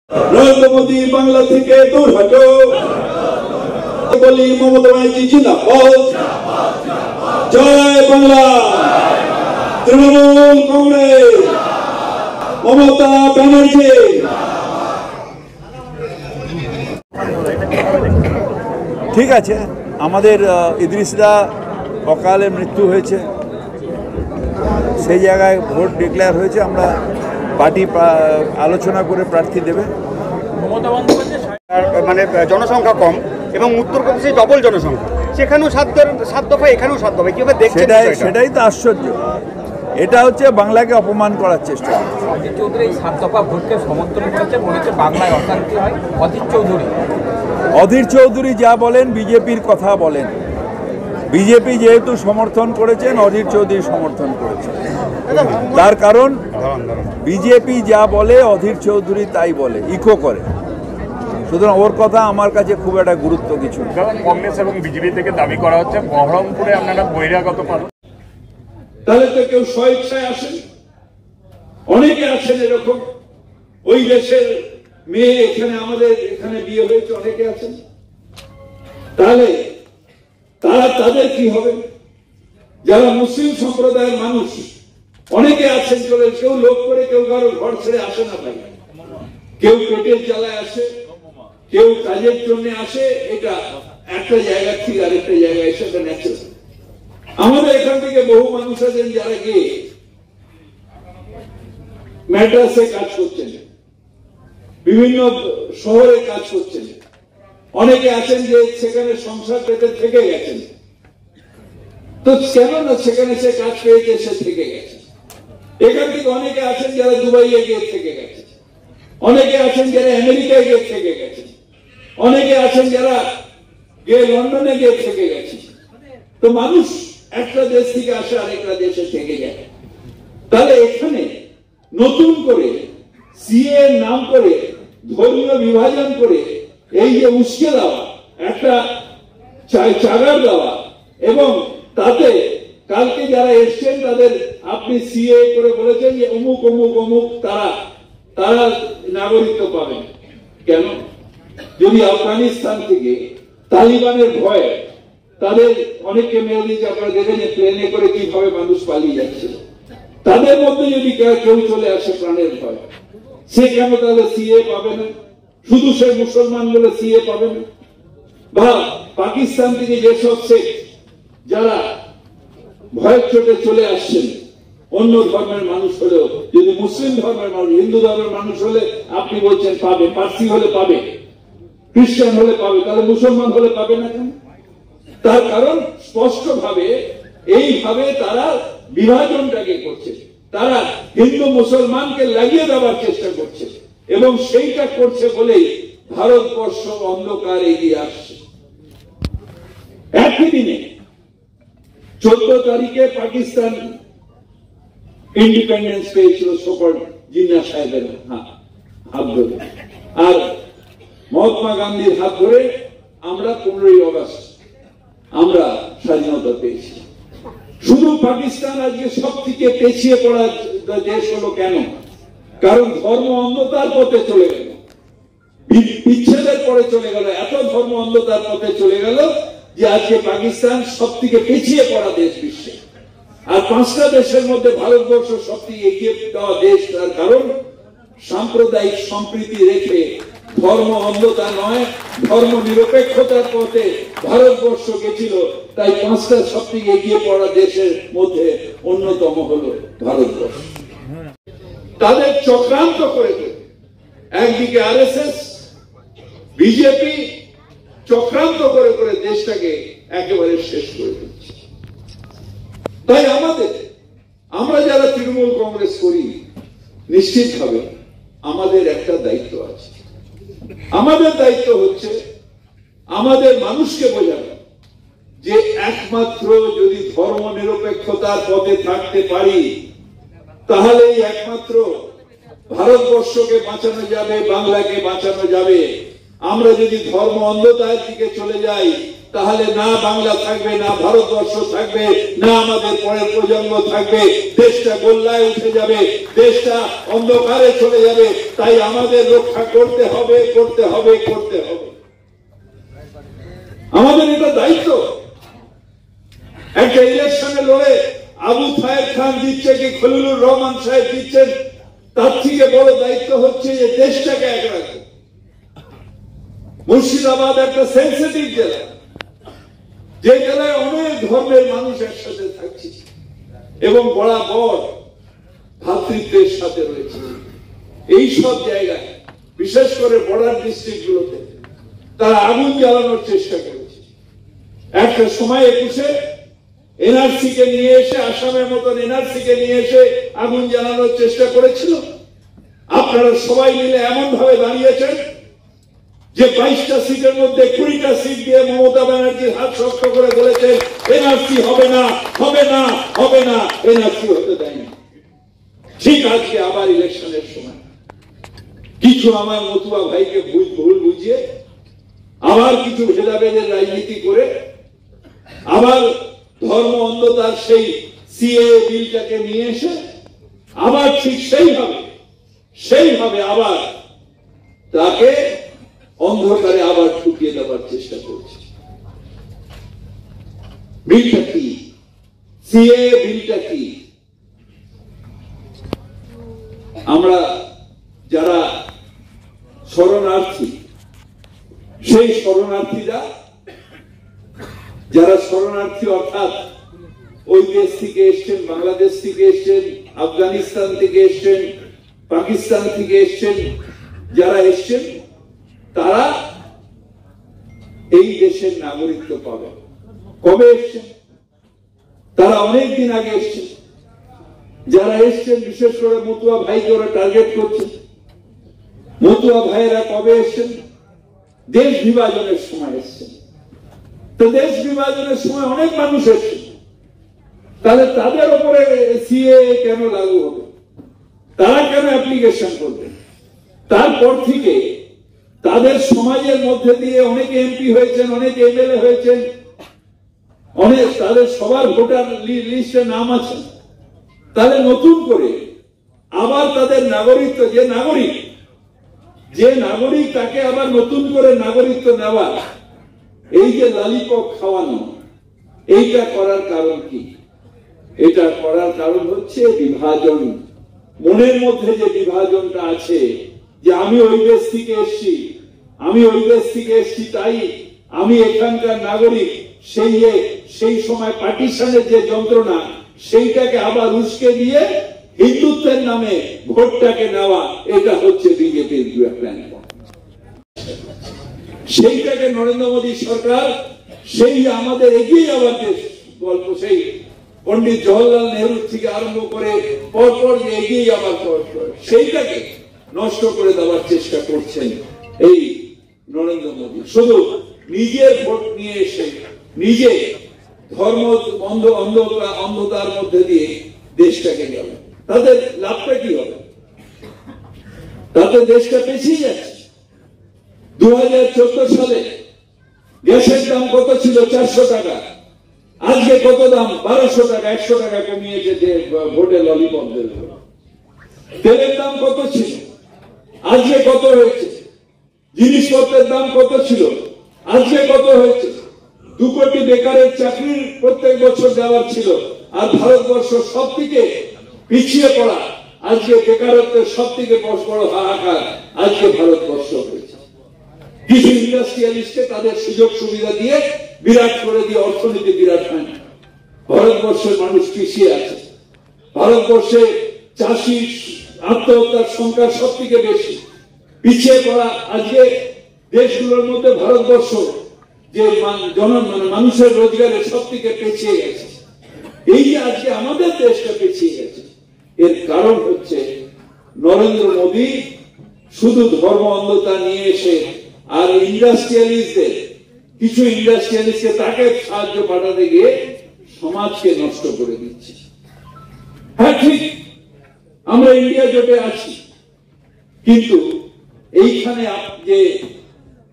নরেন্দ্র মোদী বাংলা থেকে দূর হটো বলি মমতা ব্যানার্জি জিন্দাবাদ, জয় বাংলা, তৃণমূল কংগ্রেস, মমতা ব্যানার্জি। ঠিক আছে, আমাদের ইদ্রিসরা অকালে মৃত্যু হয়েছে, সেই জায়গায় ভোট ডিক্লেয়ার হয়েছে। আমরা পার্টি আলোচনা করে প্রার্থী দেবে। মানে জনসংখ্যা কম এবং উত্তরপ্রদেশে ডবল জনসংখ্যা, সেখানেও 7 দফা, এখানেও 7 দফা, কিভাবে দেখছেন? সেটাই তো আশ্চর্য। এটা হচ্ছে বাংলাকে অপমান করার চেষ্টা। অধীর চৌধুরী এই 7 দফা ভোটকে সমর্থন করেছে, বলেছে বাংলায় অশান্তি হয়। অধীর চৌধুরী যা বলেন বিজেপির কথা বলেন। বিজেপি যেহেতু সমর্থন করেছেন, অধীর চৌধুরী সমর্থন করেছেন। তার কারণ বিজেপি যা বলে অধীর চৌধুরী তাই বলে, ইকো করে। সুতরাং ওর কথা আমার কাছে খুব একটা গুরুত্ব কিছু। কংগ্রেস এবং বিজেপি থেকে দাবি করা হচ্ছে বহরমপুরে আপনারা বহিরাগত পাবেন, তাহলে তো কেউ স্বেচ্ছায় আসেন, অনেকে আছেন এরকম। ওই দেশের মেয়ে এখানে আমাদের এখানে বিয়ে হয়েছে, অনেকে আছেন। তাহলে তাদের কি হবে? যারা মুসলিম সম্প্রদায়ের মানুষ অনেকে আছেন, চলে কেউ লোক করে, কেউ কারো ঘর ছেড়ে আসে না ভাই। কেউ পেটের জ্বালায় আসে, কেউ কাজের জন্য আসে। এটা একটা জায়গা থেকে আরেকটা জায়গায় এসে ন্যাচারাল। আমাদের এখান থেকে বহু মানুষ আছেন যারা গিয়ে ম্যাড্রাসে কাজ করছেন, বিভিন্ন শহরে কাজ করছেন। অনেকে আছেন যে সেখানে সংসার পেতে থেকে গেছেন। তো কেন না সেখানে সে কাজ পেয়েছে, সে থেকে গেছে। এখান থেকে অনেকে আছেন যারা দুবাইয়ে গিয়ে থেকে গেছে, অনেকে আছেন যারা আমেরিকায় গিয়ে থেকে গেছে, অনেকে আছেন যারা গিয়ে লন্ডনে গিয়ে থেকে গেছে। তো মানুষ একটা দেশ থেকে আসে আরেকটা দেশে থেকে যায়। তাহলে এখানে নতুন করে সিএ নাম করে ধর্মীয় বিভাজন করে এই যে উস্কে দেওয়া, একটা চাগার দেওয়া, এবং তাতে কালকে যারা এসছেন তাদের আপনি সিএ করে বলেছেন যে অমুক অমুক অমুক তারা নাগরিকত্ব পাবেন। কেন? যদি আফগানিস্তান থেকে তালিবানের ভয়ে তাদের অনেককে মেরে দিয়েছে, আপনারা দেখেন প্লেনে করে কিভাবে মানুষ পালিয়ে যাচ্ছে। তাদের মধ্যে যদি কেউ চলে আসে প্রাণের ভয়, সে কেন তাহলে সিএ পাবে না? শুধু সে মুসলমান বলে সিএ পাবে না? বা পাকিস্তান থেকে যেসব শেখ যারা ভয়ের চোটে চলে আসছেন, অন্য ধর্মের মানুষ হলেও, যদি মুসলিম ধর্মের মানুষ, হিন্দু ধর্মের মানুষ হলে আপনি বলছেন পাবে, পার্সি হলে পাবে, খ্রিস্টান হলে পাবে, তাহলে মুসলমান হলে পাবে না কেন? তার কারণ স্পষ্ট ভাবে এইভাবে তারা বিভাজনটাকে করছে। তারা হিন্দু মুসলমানকে লাগিয়ে দেওয়ার চেষ্টা করছে, এবং সেইটা করছে বলেই ভারতবর্ষ অন্ধকার এগিয়ে আসছে। একই দিনে 14 তারিখে পাকিস্তান ইন্ডিপেন্ডেন্স পেয়েছিল সুপার জিন্না সাহেবের হাত ধরে, আর মহাত্মা গান্ধীর হাত ধরে আমরা 15ই আগস্ট আমরা স্বাধীনতা পেয়েছি। শুধু পাকিস্তান আজকে সব থেকে পেছিয়ে পড়া দেশ হলো কেন? কারণ ধর্ম অন্ধতার পথে চলে গেল, বিচ্ছেদের পরে চলে গেল, এত ধর্ম অন্ধতার পথে চলে গেল যে আজকে পাকিস্তান সব থেকে পেছিয়ে পড়া দেশ বিশ্বে। আর 5টা দেশের মধ্যে ভারতবর্ষ সব থেকে এগিয়ে দেওয়া দেশ। তার কারণ সাম্প্রদায়িক সম্প্রীতি রেখে ধর্ম অন্ধতা নয়, ধর্ম নিরপেক্ষতার পথে ভারতবর্ষ গেছিল। তাই 5টা সব থেকে এগিয়ে পড়া দেশের মধ্যে অন্যতম হলো ভারতবর্ষ। তাদের চক্রান্ত করে একদিকে আরএসএস, বিজেপি চক্রান্ত করে করে দেশটাকে একেবারে শেষ করে দিচ্ছে। তাই আমরা যারা তৃণমূল কংগ্রেস করি, নিশ্চিতভাবে আমাদের একটা দায়িত্ব আছে। আমাদের দায়িত্ব হচ্ছে আমাদের মানুষকে বোঝানো যে একমাত্র যদি ধর্ম নিরপেক্ষতার পথে থাকতে পারি, তাহলেই একমাত্র ভারতবর্ষকে বাঁচানো যাবে, বাংলাকে বাঁচানো যাবে। আমরা যদি ধর্ম অন্ধতার দিকে চলে যাই, তাহলে না বাংলা থাকবে, না ভারতবর্ষ থাকবে, না আমাদের পরের প্রজন্ম থাকবে। দেশটা গোল্লায় উঠে যাবে, দেশটা অন্ধকারে চলে যাবে। তাই আমাদের রক্ষা করতে হবে, করতে হবে, করতে হবে। আমাদের এটা দায়িত্ব। একটা ইলেকশনে লড়ে আবু সাহেব খান জিতছে কি খলিলুর রহমান সাহেব জিতছেন, তার থেকে বড় দায়িত্ব হচ্ছে যে দেশটাকে এক রাখা। মুর্শিদাবাদ একটা সেন্সিটিভ জেলা, যে জেলায় অনেক ধর্মের মানুষ একসাথে থাকছে এবং বরাবর ভ্রাতৃত্বের সাথে রয়েছে। এই সব জায়গায়, বিশেষ করে বর্ডার ডিস্ট্রিক্ট গুলোতে তারা আগুন জ্বালানোর চেষ্টা করেছে। একটা সময় 21-এ এনআরসি কে নিয়ে এসে, আসামের মতন এনআরসি কে নিয়ে এসে আগুন জ্বালানোর চেষ্টা করেছিল। আপনারা সবাই মিলে এমন ভাবে দাঁড়িয়েছেন যে 22টা সিটের মধ্যে 20টা সিট দিয়ে মমতা ব্যানার্জির হাত শক্ত করে বলেছেন এনআরসি হবে না, হবে না, হবে না, এনআরসি হতে দেয়নি। ঠিক আজকে আবার ইলেকশনের সময় কিছু আমার মতুয়া ভাইকে ভুল বুঝিয়ে আবার কিছু ভেদাভেদের রাজনীতি করে আবার ধর্ম অন্ধতার সেই সিএ বিলটাকে নিয়ে এসে আবার ঠিক সেইভাবে আবার তাকে অন্ধকারে আবার ঢুকিয়ে দেওয়ার চেষ্টা করছে। বিলটা কি? সিএ বিলটা কি? আমরা যারা শরণার্থী, সেই শরণার্থীরা, যারা শরণার্থী অর্থাৎ ওই দেশ থেকে এসছেন, বাংলাদেশ থেকে এসছেন, আফগানিস্তান থেকে এসছেন, পাকিস্তান থেকে এসছেন, যারা এসছেন তারা এই দেশের নাগরিকত্ব পাবে। কবে এসছেন? তারা অনেক দিন আগে এসছেন। যারা এসছেন, বিশেষ করে মতুয়া ভাইকে ওরা টার্গেট করছে। মতুয়া ভাইয়েরা কবে এসছেন? দেশ বিভাজনের সময় এসছেন। তো দেশ বিভাজনের সময় অনেক মানুষ এসছেন, তাহলে তাদের উপরে সিএ কেন লাগু হবে? তারা কেন অ্যাপ্লিকেশন করবেন? তারপর থেকে তাদের সমাজের মধ্যে দিয়ে অনেকে এমপি হয়েছেন, অনেকে এমএলএ হয়েছেন, অনেক তাদের সবার ভোটার লিস্টে নাম আছে। তাহলে নতুন করে আবার তাদের নাগরিকত্ব, যে নাগরিক তাকে আবার নতুন করে নাগরিকত্ব নেওয়া, এই যে লালিপপ খাওয়ানো, এইটা করার কারণ কি? এটা করার কারণ হচ্ছে বিভাজন। মনের মধ্যে যে বিভাজনটা আছে যে আমি ওই দেশ থেকে এসছি, তাই আমি এখানকার নাগরিক, সেই সময় পার্টিশনের যে যন্ত্রণা, সেইটাকে আবার উস্কে দিয়ে হিন্দুত্বের নামে ভোটটাকে নেওয়া, এটা হচ্ছে বিজেপির প্ল্যান। সেইটাকে নরেন্দ্র মোদী সরকার, সেই আমাদের এগিয়ে যাওয়ার যে গল্প, সেই পন্ডিত জওহরলাল নেহরু থেকে আরম্ভ করে পরপর যে এগিয়ে যাওয়ার সেইটাকে নষ্ট করে দেওয়ার চেষ্টা করছেন এই নরেন্দ্র মোদী। শুধু নিজের ভোট নিয়ে এসে নিজে ধর্ম অন্ধতার মধ্যে দিয়ে দেশটাকে গেল। তাদের লাভটা কি হবে? তাতে দেশটা পেছিয়ে যাচ্ছে। 2014 সালে গ্যাসের দাম কত ছিল? 400 টাকা। আজকে কত দাম? 1200 টাকা। 100 টাকা কমিয়েছে যে ভোটে ললিপপ দেবে। তেলের দাম কত ছিল? আজকে কত হয়েছে? জিনিসপত্রের দাম কত ছিল? আজকে কত হয়েছে? 2 কোটি বেকারের চাকরির প্রত্যেক বছর দেওয়ার ছিল, আর ভারতবর্ষ সব থেকে পিছিয়ে পড়া, আজকে বেকারত্বের সব থেকে বড় হাহাকার আজকে ভারতবর্ষ হয়েছে। কিছু ইন্ডাস্ট্রিয়ালিস্টকে তাদের সুযোগ সুবিধা দিয়ে বিরাট করে দিয়ে অর্থনীতি বিরাট হয় না। ভারতবর্ষের মানুষ পিছিয়ে আছে। ভারতবর্ষে চাষি আত্মহত্যার সংখ্যা সব থেকে বেশি। পিছিয়ে পড়া আজকে দেশগুলোর মধ্যে ভারতবর্ষ যে মানুষের রোজগারের সব থেকে পিছিয়ে গেছে। এই যে আজকে আমাদের দেশটা পিছিয়ে গেছে, এর কারণ হচ্ছে নরেন্দ্র মোদী শুধু ধর্ম অন্ধতা নিয়ে এসে আর কিছু ইন্ডাস্ট্রিয়ালিস্টকে তাকে সাহায্য পাঠাতে গিয়ে সমাজকে নষ্ট করে দিচ্ছে। হ্যাঁ ঠিক, আমরা ইন্ডিয়া জোটে আছি, কিন্তু এইখানে যে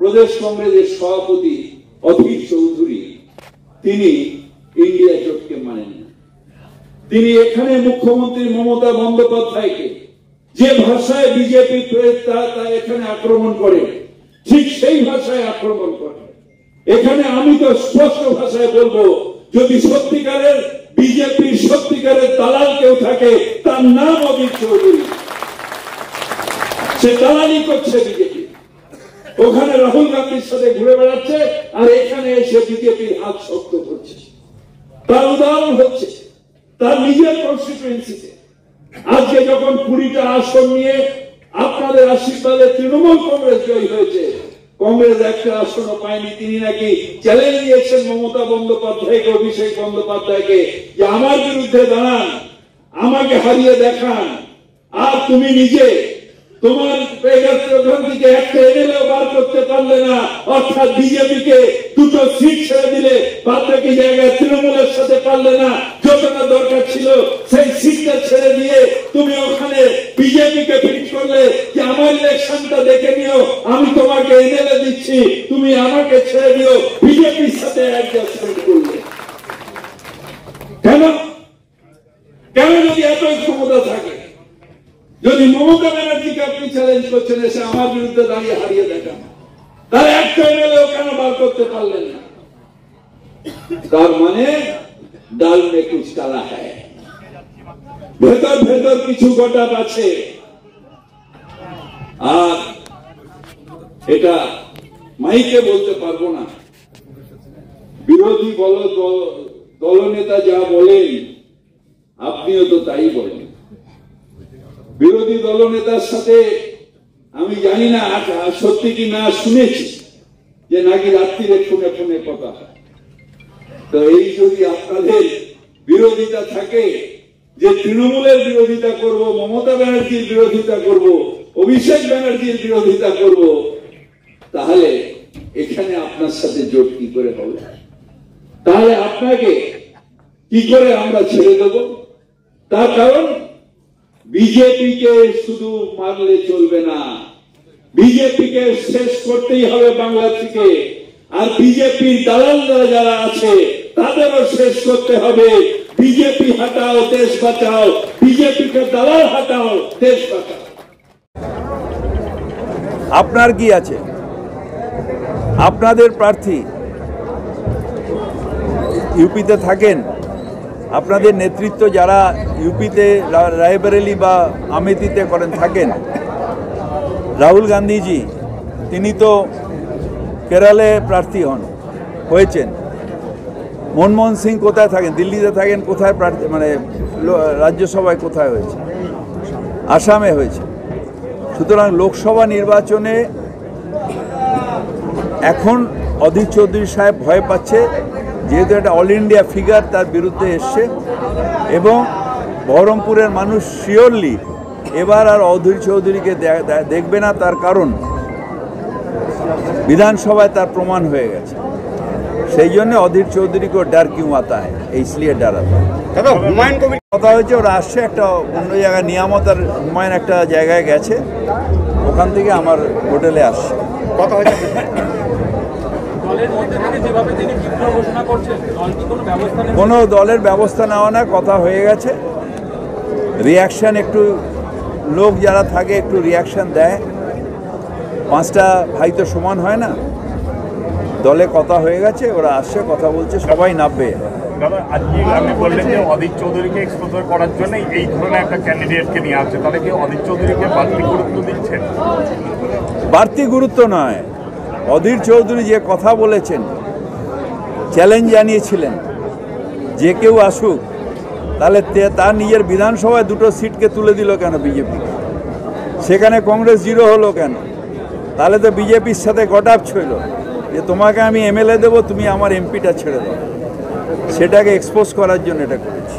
প্রদেশ কংগ্রেসের সভাপতি অধীর চৌধুরী তিনি ইন্ডিয়া জোটকে মানেন না। তিনি এখানে মুখ্যমন্ত্রী মমতা বন্দ্যোপাধ্যায়কে যে ভাষায় বিজেপি তা এখানে আক্রমণ করে, ঠিক সেই ভাষায় আক্রমণ করে। এখানে আমি তো স্পষ্ট ভাষায় বলবো, যদি সত্যিকারের বিজেপির সত্যিকারের দালাল কেউ থাকে তার নাম অধীর চৌধুরী। সে দালালি করছে বিজেপি, ওখানে রাহুল গান্ধীর সাথে ঘুরে বেড়াচ্ছে আর এখানে এসে বিজেপির হাত শক্ত করছে। তার উদাহরণ হচ্ছে তার নিজের কনস্টিটুয়েন্সিতে আজকে যখন 20টা আসন নিয়ে আপনাদের আশীর্বাদে তৃণমূল কংগ্রেস জয়ী হয়েছে, কংগ্রেস একটা আসনও পায়নি। তিনি নাকি চ্যালেঞ্জ দিয়েছেন মমতা বন্দ্যোপাধ্যায়কে, অভিষেক বন্দ্যোপাধ্যায়কে, যে আমার বিরুদ্ধে দাঁড়ান, আমাকে হারিয়ে দেখান। আর তুমি নিজে তোমার ওখান থেকে একটা এমএলএ বার করতে পারলে না, অর্থাৎ বিজেপিকে 2টো সিট ছেড়ে দিলে, বাদ বাকি জায়গায় তৃণমূলের সাথে পারলে না। যতটা দরকার ছিল সেই সিটটা ছেড়ে দিয়ে তুমি ওখানে বিজেপিকে ফিট করলে যে আমার ইলেকশনটা দেখে নিও, আমি তোমাকে এমএলএ দিচ্ছি, তুমি আমাকে ছেড়ে দিও, বিজেপির সাথে অ্যাডজাস্টমেন্ট করলে। কেন কেন যদি এত ক্ষমতা থাকে, যদি মমতা ব্যানার্জিকে আপনি চ্যালেঞ্জ করছেন এসে আমার বিরুদ্ধে দাঁড়িয়ে হারিয়ে দেখান, তাহলে একটা এমএলএও কেন বার করতে পারলেন না? তার মানে ডাল মে কুছ কালা হ্যায়, ভেতর ভেতর কিছু গোটাপ আছে। আর এটা মাইকে বলতে পারবো না। বিরোধী দলনেতা যা বলেন আপনিও তো তাই বলেন। বিরোধী দলনেতার সাথে আমি জানি না সত্যি কি না, শুনেছি যে নাকি রাত্রিরে ফোনে ফোনে কথা হয়। তো এই যদি আপনাদের বিরোধিতা থাকে যে তৃণমূলের বিরোধিতা করব, মমতা ব্যানার্জির বিরোধিতা করব, অভিষেক ব্যানার্জির বিরোধিতা করব, তাহলে এখানে আপনার সাথে জোট কি করে হবে? তাহলে আপনাকে কি করে আমরা ছেড়ে দেব? তার কারণ বিজেপিকে শুধু মারলে চলবে না, বিজেপিকে শেষ করতেই হবে বাংলা থেকে। আর বিজেপির দালালরা যারা আছে তাদেরও শেষ করতে হবে। বিজেপি হটাও দেশ বাঁচাও, বিজেপিকে দালাল হটাও দেশ বাঁচাও। আপনার কি আছে? আপনাদের প্রার্থী ইউপিতে থাকেন, আপনাদের নেতৃত্ব যারা ইউপিতে রায়বেরেলি বা আমেথিতে করেন থাকেন, রাহুল গান্ধীজি তিনি তো কেরালে প্রার্থী হয়েছেন। মনমোহন সিং কোথায় থাকেন? দিল্লিতে থাকেন। কোথায় প্রার্থী, মানে রাজ্যসভায় কোথায় হয়েছে? আসামে হয়েছে। সুতরাং লোকসভা নির্বাচনে এখন অধীর চৌধুরী সাহেব ভয় পাচ্ছে, যেহেতু একটা অল ইন্ডিয়া ফিগার তার বিরুদ্ধে এসছে এবং বহরমপুরের মানুষ শিওরলি এবার আর অধীর চৌধুরীকে দেখবে না। তার কারণ বিধানসভায় তার প্রমাণ হয়ে গেছে। সেই জন্য অধীর চৌধুরীকে ডার কিউ আতা হয়, इसलिए ডার আতা है। হুমায়ুন কবির কথা হয়েছে ওরা আসছে একটা অন্য জায়গায়, নিয়ামত আর হুমায়ুন একটা জায়গায় গেছে, ওখান থেকে আমার হোটেলে আসছে। কথা হয়েছে কোনো দলের ব্যবস্থা নেওয়া না, কথা হয়ে গেছে। রিয়াকশান একটু, লোক যারা থাকে একটু রিয়াকশান দেয়। 5টা ভাই তো সমান হয় না। দলে কথা হয়ে গেছে, ওরা আসছে, কথা বলছে, সবাই নামবে। দাদা, আজকে আপনি বললেন যে অধীর চৌধুরীকে এক্সপোজার করার জন্য এই ধরনের একটা ক্যান্ডিডেটকে নিয়ে আসছে, তাহলে কি অধীর চৌধুরীকে বাড়তি গুরুত্ব দিচ্ছেন? বাড়তি গুরুত্ব নয়, অধীর চৌধুরী যে কথা বলেছেন, চ্যালেঞ্জ জানিয়েছিলেন যে কেউ আসুক, তাহলে তার নিজের বিধানসভায় 2টো সিটকে তুলে দিল কেন বিজেপি? সেখানে কংগ্রেস 0 হলো কেন? তাহলে তো বিজেপির সাথে গটাপ ছিল যে তোমাকে আমি এমএলএ দেবো, তুমি আমার এমপিটা ছেড়ে দাও। সেটাকে এক্সপোজ করার জন্য এটা করেছি।